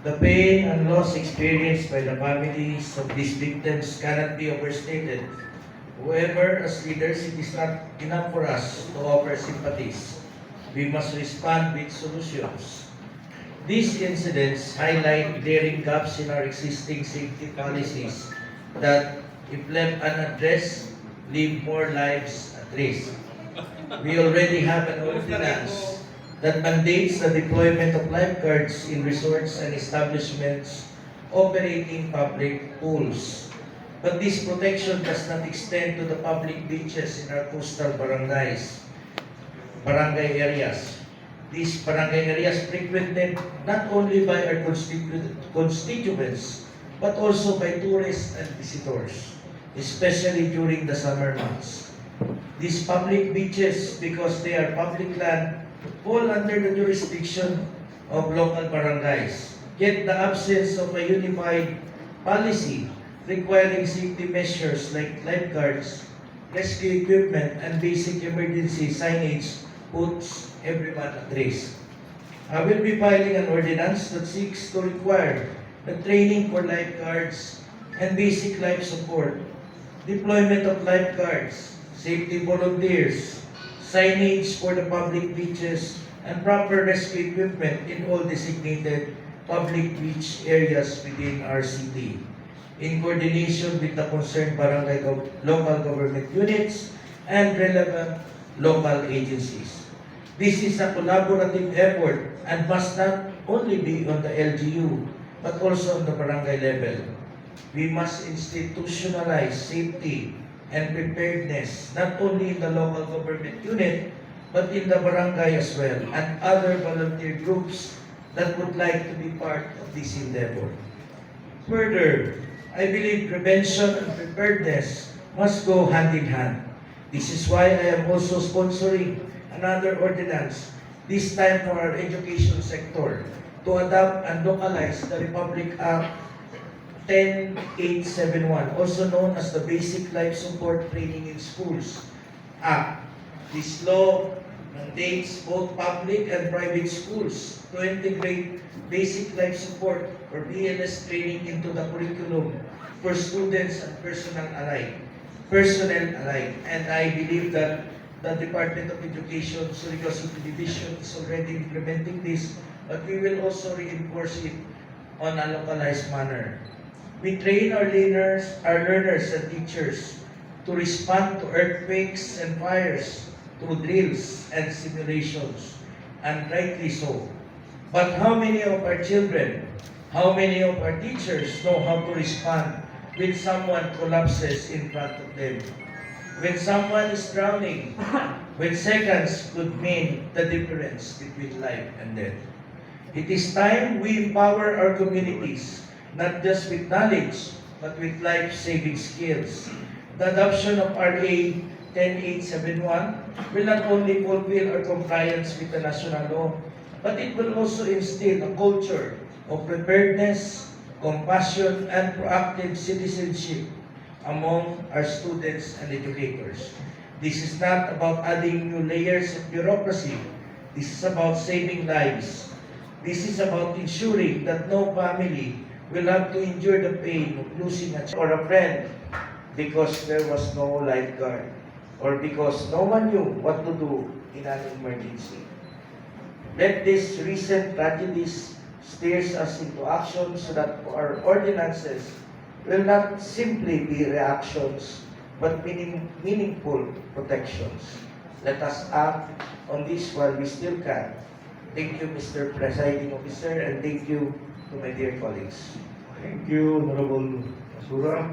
The pain and loss experienced by the families of these victims cannot be overstated. However, as leaders, it is not enough for us to offer sympathies. We must respond with solutions. These incidents highlight glaring gaps in our existing safety policies that, if left unaddressed, leave more lives at risk. We already have an ordinance that mandates the deployment of lifeguards in resorts and establishments operating public pools. But this protection does not extend to the public beaches in our coastal barangay areas. These barangay areas frequented not only by our constituents, but also by tourists and visitors, especially during the summer months. These public beaches, because they are public land, fall under the jurisdiction of local barangays. Yet the absence of a unified policy requiring safety measures like lifeguards, rescue equipment, and basic emergency signage puts everyone at risk. I will be filing an ordinance that seeks to require the training for lifeguards and basic life support, deployment of lifeguards, safety volunteers, signage for the public beaches, and proper rescue equipment in all designated public beach areas within our city, in coordination with the concerned local government units and relevant local agencies. This is a collaborative effort and must not only be on the LGU, but also on the barangay level. We must institutionalize safety and preparedness not only in the local government unit, but in the barangay as well, and other volunteer groups that would like to be part of this endeavor. Further, I believe prevention and preparedness must go hand in hand. This is why I am also sponsoring another ordinance, this time for our education sector, to adopt and localize the Republic Act 10871, also known as the Basic Life Support Training in Schools Act. This law mandates both public and private schools to integrate basic life support or BLS training into the curriculum for students and personnel alike. And I believe that the Department of Education, Surigao City Division, is already implementing this, but we will also reinforce it on a localized manner. We train our learners and teachers to respond to earthquakes and fires through drills and simulations, and rightly so. But how many of our children, how many of our teachers know how to respond when someone collapses in front of them? When someone is drowning, when seconds could mean the difference between life and death. It is time we empower our communities, not just with knowledge, but with life-saving skills. The adoption of RA 10871 will not only fulfill our compliance with the national law, but it will also instill a culture of preparedness, compassion, and proactive citizenship among our students and educators. This is not about adding new layers of bureaucracy. This is about saving lives. This is about ensuring that no family will have to endure the pain of losing a child or a friend because there was no lifeguard or because no one knew what to do in an emergency. Let these recent tragedies steer us into action so that our ordinances will not simply be reactions, but meaningful protections. Let us act on this while we still can. Thank you, Mr. Presiding Officer, and thank you to my dear colleagues. Thank you, Honorable Asura.